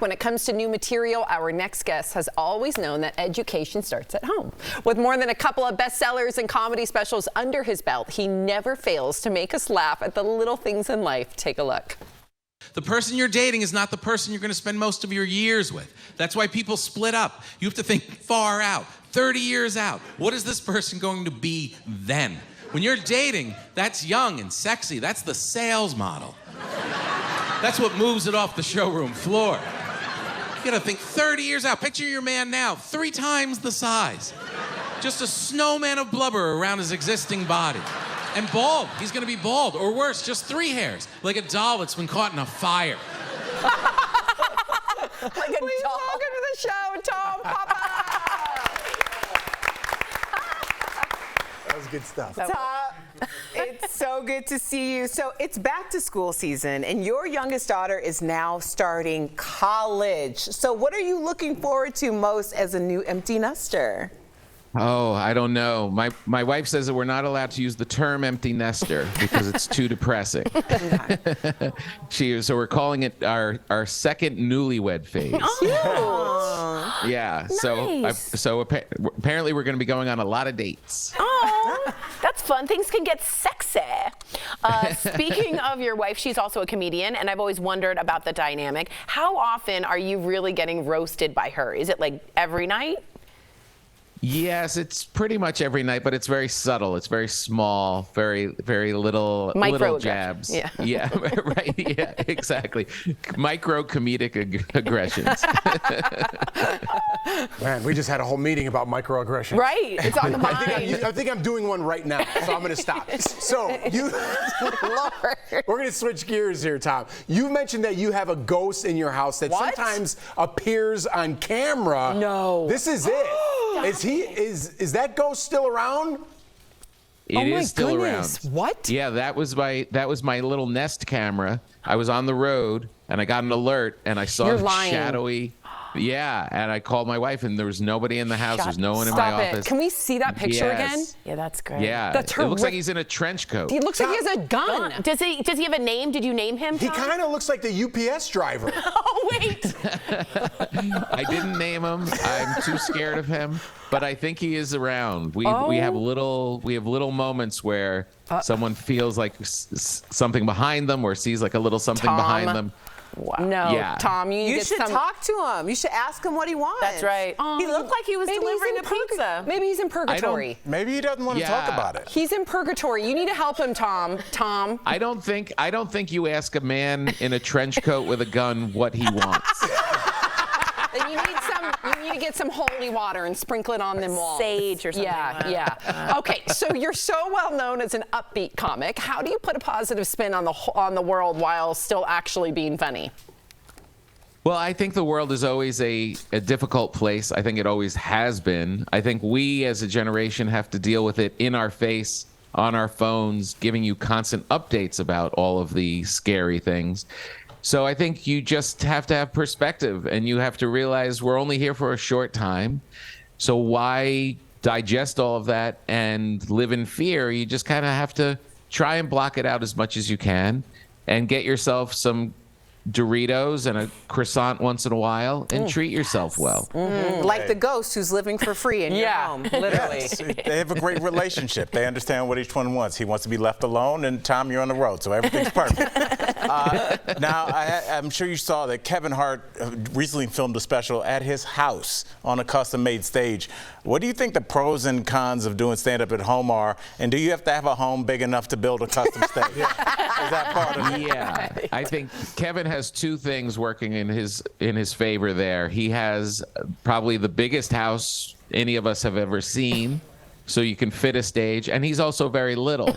When it comes to new material, our next guest has always known that education starts at home. With more than a couple of bestsellers and comedy specials under his belt, he never fails to make us laugh at the little things in life. Take a look. The person you're dating is not the person you're going to spend most of your years with. That's why people split up. You have to think far out, 30 years out. What is this person going to be then? When you're dating, that's young and sexy. That's the sales model. That's what moves it off the showroom floor. You gotta think 30 years out. Picture your man now, 3 times the size. Just a snowman of blubber around his existing body. And bald. He's gonna be bald, or worse, just 3 hairs, like a doll that's been caught in a fire. Like a Please doll. Welcome to the show, Tom Papa. That was good stuff. Tom, it's so good to see you. So it's back to school season, and your youngest daughter is now starting college. So what are you looking forward to most as a new empty nester? Oh, I don't know. My wife says that we're not allowed to use the term empty nester because it's too depressing. So we're calling it our second newlywed phase. Oh, yeah. Nice. So apparently we're going to be going on a lot of dates. Oh, that's fun. Things can get sexy. Speaking of your wife, she's also a comedian, and I've always wondered about the dynamic. How often are you really getting roasted by her? Is it like every night? Yes, it's pretty much every night, but it's very subtle. It's very small, very little jabs. Yeah. Yeah, right. Yeah, exactly. Micro comedic aggressions. Man, we just had a whole meeting about microaggressions. Right. It's on the mind. I think I'm doing one right now, so I'm going to stop. So we're going to switch gears here, Tom. You mentioned that you have a ghost in your house that sometimes appears on camera. No. This is it. Is that ghost still around? It is still around. What? Yeah, that was my little Nest camera. I was on the road and I got an alert and I saw shadowy. Yeah, and I called my wife and there was nobody in the house. There's no one in my office. Can we see that picture again? Yeah, that's great. Yeah, That's it looks like he's in a trench coat. He looks like he has a gun. Does he have a name? Did you name him, He Tom? kind of looks like the UPS driver. Oh, wait. I didn't name him. I'm too scared of him, but I think he is around. We have little moments where someone feels like something behind them or sees like a little something behind them. Wow. No, Yeah. Tom, You should talk to him. You should ask him what he wants. That's right. He looked like he was delivering a pizza. Maybe he's in purgatory. Maybe he doesn't want to talk about it. He's in purgatory. You need to help him, Tom. Tom. I don't think you ask a man in a trench coat with a gun what he wants. Then you need to get some holy water and sprinkle it on them walls. Sage or something. Yeah. Okay, so you're so well known as an upbeat comic. How do you put a positive spin on the world while still actually being funny? Well, I think the world is always a difficult place. I think it always has been. I think we as a generation have to deal with it in our face, on our phones, giving you constant updates about all of the scary things. So I think you just have to have perspective and you have to realize we're only here for a short time. So why digest all of that and live in fear? You just kind of have to try and block it out as much as you can and get yourself some Doritos and a croissant once in a while and treat yourself well. Like the ghost who's living for free in your home. Literally. Yes. They have a great relationship. They understand what each one wants. He wants to be left alone, and Tom, you're on the road, so everything's perfect. Now, I'm sure you saw that Kevin Hart recently filmed a special at his house on a custom-made stage. What do you think the pros and cons of doing stand-up at home are, and do you have to have a home big enough to build a custom stage? Is that part of it? Yeah, I think Kevin has 2 things working in his favor there. He has probably the biggest house any of us have ever seen, so you can fit a stage, and he's also very little.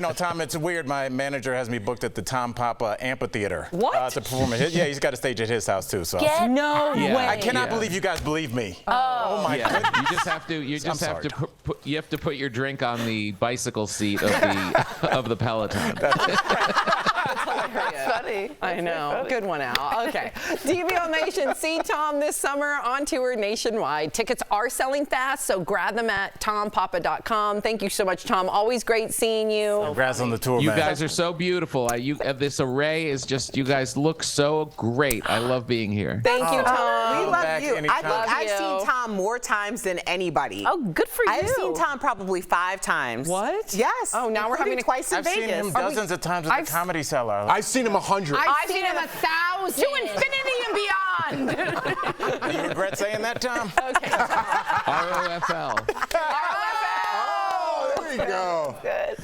Well, Tom, it's weird. My manager has me booked at the Tom Papa Amphitheater. What? To perform at he's got a stage at his house too. So No way. I cannot believe you guys believe me. Oh my goodness. You have to put your drink on the bicycle seat of the Peloton. funny. I know. Good one, Al. Okay. DBL Nation, see Tom this summer on tour nationwide. Tickets are selling fast, so grab them at tompapa.com. Thank you so much, Tom. Always great seeing you. Congrats on the tour, You man. guys are so beautiful. This array is just, you guys look so great. I love being here. Thank you, Tom. We love back you. I anytime. think I've you. seen Tom more times than anybody. Oh, good for you. I've seen Tom probably 5 times. What? Yes. Oh, now we're having including twice in I've Vegas. seen him dozens of times at I've- the Comedy Cellar. I've seen him 100. I've seen him 1,000. To infinity and beyond. Do you regret saying that, Tom? ROFL. Oh, there you go. Good.